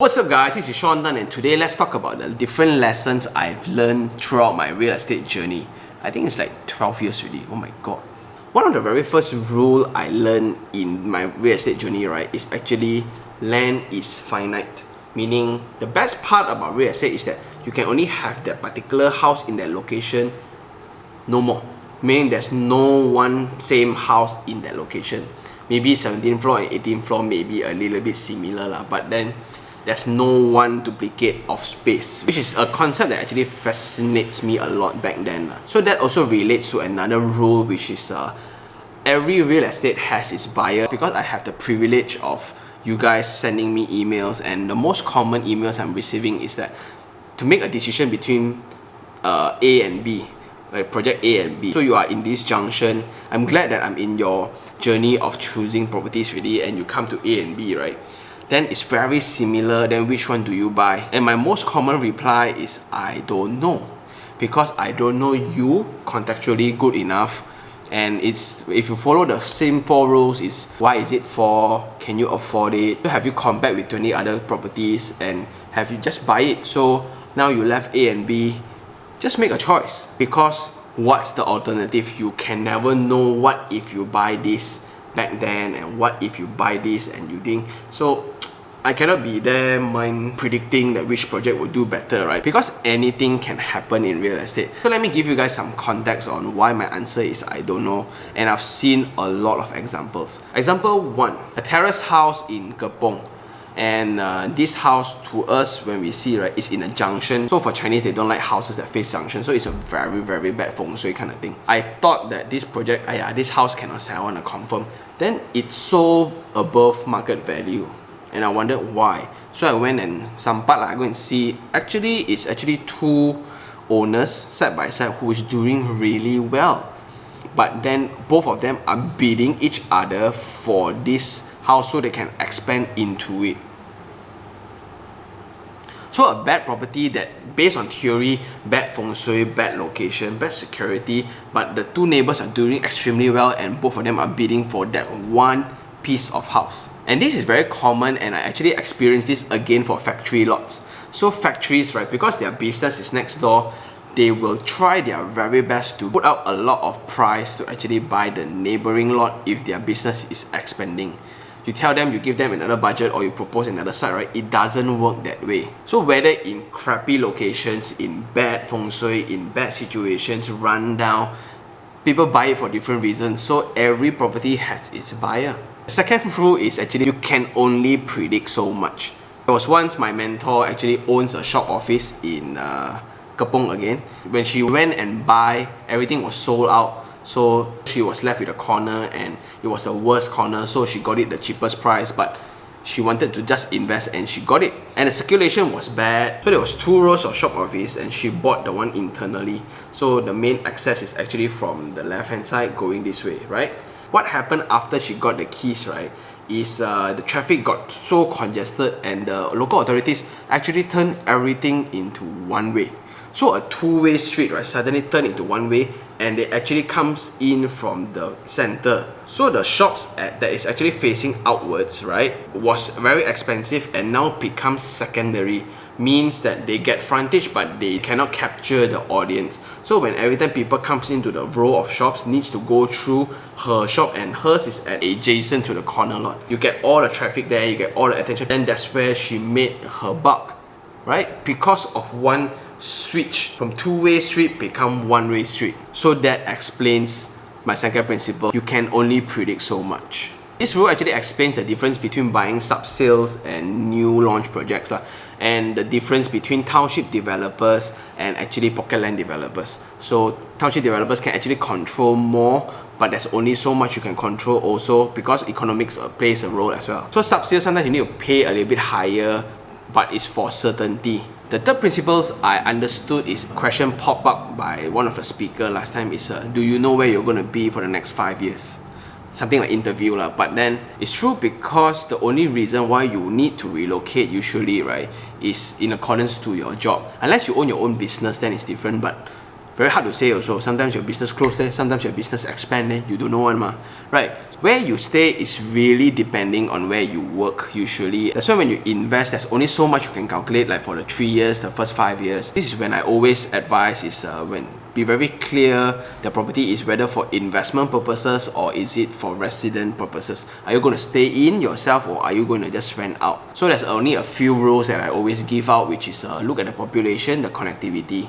What's up guys, this is Sean Tan and today let's talk about the different lessons I've learned throughout my real estate journey. I think it's like 12 years already, oh my god. One of the very first rule I learned in my real estate journey, right, is actually land is finite. Meaning the best part about real estate is that you can only have that particular house in that location, no more. Meaning there's no one same house in that location. Maybe 17th floor and 18th floor may be a little bit similar lah, but then there's no one duplicate of space, which is a concept that actually fascinates me a lot back then. So that also relates to another rule, which is every real estate has its buyer. Because I have the privilege of you guys sending me emails, and the most common emails I'm receiving is that to make a decision between A and B, right, project A and B. So you are in this junction. I'm glad that I'm in your journey of choosing properties really, and you come to A and B, right? Then it's very similar, then which one do you buy? And my most common reply is I don't know, because I don't know you contextually good enough. And it's, if you follow the same 4 rules, is why is it 4, can you afford it, have you compared with 20 other properties, and have you just buy it? So now you left A and B, just make a choice, because what's the alternative? You can never know what if you buy this back then and what if you buy this and you think. So I cannot be there mind predicting that which project will do better, right? Because anything can happen in real estate. So let me give you guys some context on why my answer is I don't know, and I've seen a lot of examples. Example 1, a terrace house in Kepong. And this house to us, when we see, right, is in a junction. So for Chinese, they don't like houses that face junction. So it's a very, very bad feng shui kind of thing. I thought that this project, this house cannot sell on a confirm. Then it sold above market value. And I wondered why. So I went and sampat, I go and see. Actually, it's actually 2 owners side by side who is doing really well. But then both of them are bidding each other for this house so they can expand into it. So a bad property that, based on theory, bad feng shui, bad location, bad security, but the 2 neighbors are doing extremely well and both of them are bidding for that one piece of house. And this is very common, and I actually experienced this again for factory lots. So factories, right, because their business is next door, they will try their very best to put out a lot of price to actually buy the neighboring lot if their business is expanding. You tell them, you give them another budget, or you propose another site, right? It doesn't work that way. So whether in crappy locations, in bad feng shui, in bad situations, run down, people buy it for different reasons. So every property has its buyer. The second rule is actually you can only predict so much. There was once my mentor actually owns a shop office in Kepong again. When she went and buy, everything was sold out. So she was left with a corner, and it was the worst corner, so she got it the cheapest price, but she wanted to just invest and she got it. And the circulation was bad, so there was 2 rows of shop office and she bought the one internally. So the main access is actually from the left hand side going this way, right? What happened after she got the keys, right, is the traffic got so congested and the local authorities actually turned everything into one way. So a 2-way street, right, suddenly turned into 1 way, and it actually comes in from the center. So the shops that is actually facing outwards, right, was very expensive and now becomes secondary. Means that they get frontage but they cannot capture the audience. So when every time people comes into the row of shops, needs to go through her shop, and hers is at adjacent to the corner lot. You get all the traffic there, you get all the attention, then that's where she made her buck, right? Because of one switch from 2-way street become 1-way street. So that explains my second principle. You can only predict so much. This rule actually explains the difference between buying sub-sales and new launch projects and the difference between township developers and actually pocket land developers. So township developers can actually control more, but there's only so much you can control also, because economics plays a role as well. So sub-sales, sometimes you need to pay a little bit higher, but it's for certainty. The third principles I understood is a question popped up by one of the speakers last time is do you know where you're going to be for the next 5 years? Something like interview lah. But then it's true, because the only reason why you need to relocate usually, right, is in accordance to your job. Unless you own your own business, then it's different. But Very hard to say also. Sometimes your business close there, sometimes your business expand there. You don't know one, right? Where you stay is really depending on where you work usually. That's why when you invest, there's only so much you can calculate, like for the 3 years, the first 5 years. This is when I always advise is when be very clear the property is whether for investment purposes or is it for resident purposes. Are you going to stay in yourself or are you going to just rent out? So there's only a few rules that I always give out, which is look at the population, the connectivity,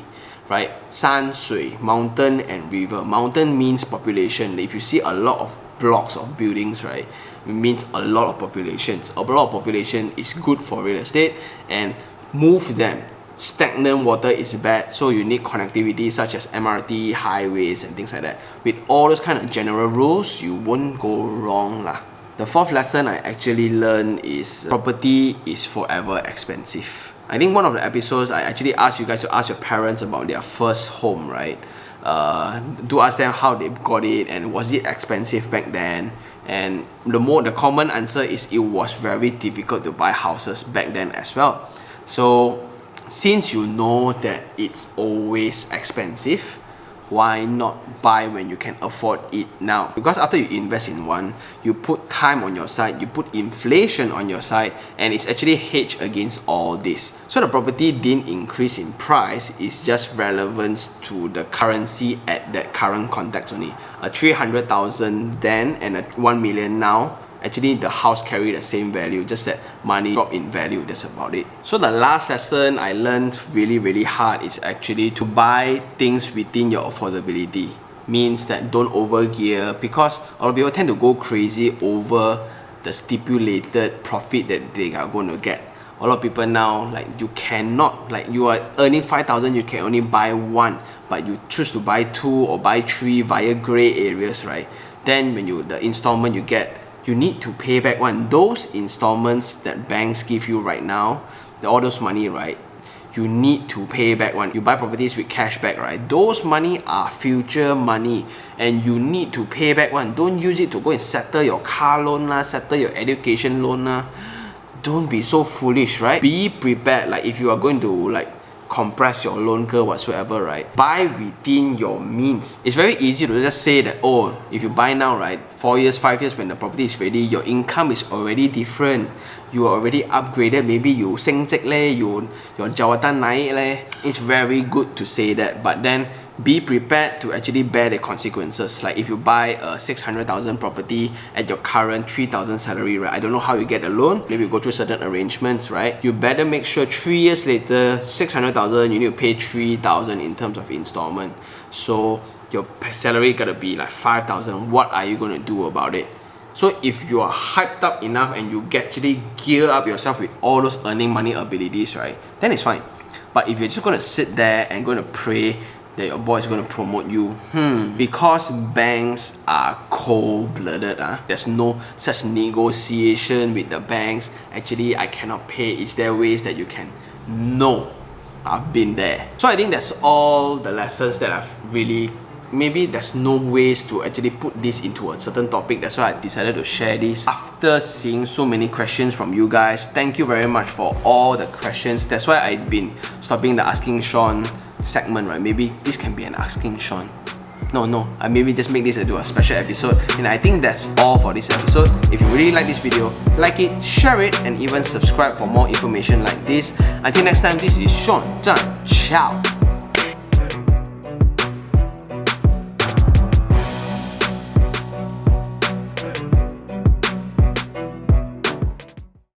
right? San, sui, mountain and river. Mountain means population. If you see a lot of blocks of buildings, right, it means a lot of populations. A lot of population is good for real estate, and move them. Stagnant water is bad, so you need connectivity such as MRT, highways and things like that. With all those kind of general rules, you won't go wrong lah. The fourth lesson I actually learned is property is forever expensive. I think one of the episodes I actually asked you guys to ask your parents about their first home, right? Do ask them how they got it and was it expensive back then. And the common answer is it was very difficult to buy houses back then as well. So since you know that it's always expensive, why not buy when you can afford it now? Because after you invest in one, you put time on your side, you put inflation on your side, and it's actually hedged against all this. So the property didn't increase in price, it's just relevance to the currency at that current context only. A 300,000 then and a 1 million now, actually the house carry the same value, just that money drop in value, that's about it. So the last lesson I learned really hard is actually to buy things within your affordability. Means that don't overgear, because a lot of people tend to go crazy over the stipulated profit that they are going to get. A lot of people now, like you cannot, like you are earning 5,000, you can only buy one, but you choose to buy two or buy three via gray areas, right? Then when the installment you get, you need to pay back one. Those installments that banks give you right now, all those money, right, you need to pay back one. You buy properties with cashback, right? Those money are future money and you need to pay back one. Don't use it to go and settle your car loan lah, settle your education loan lah. Don't be so foolish, right? Be prepared. Like if you are going to like compress your loan curve whatsoever, right? Buy within your means. It's very easy to just say that, oh, if you buy now, right, 4 years, 5 years when the property is ready, your income is already different. You are already upgraded. Maybe you 升職咧, your jawatan naik leh. It's very good to say that, but then be prepared to actually bear the consequences. Like if you buy a 600,000 property at your current 3,000 salary, right? I don't know how you get a loan. Maybe you go through certain arrangements, right? You better make sure 3 years later, 600,000, you need to pay 3,000 in terms of installment. So your salary gotta be like 5,000. What are you gonna do about it? So if you are hyped up enough and you actually gear up yourself with all those earning money abilities, right, then it's fine. But if you're just gonna sit there and gonna pray that your boy is going to promote you, because banks are cold-blooded, there's no such negotiation with the banks. Actually, I cannot pay. Is there ways that you can? No, I've been there. So I think that's all the lessons that I've really, maybe there's no ways to actually put this into a certain topic. That's why I decided to share this. After seeing so many questions from you guys, thank you very much for all the questions. That's why I've been stopping the Asking Sean segment, right? Maybe this can be an Asking Sean. No, I maybe just make this into a special episode. And I think that's all for this episode. If you really like this video, like it, share it, and even subscribe for more information like this. Until next time, this is Sean Zhang. Ciao.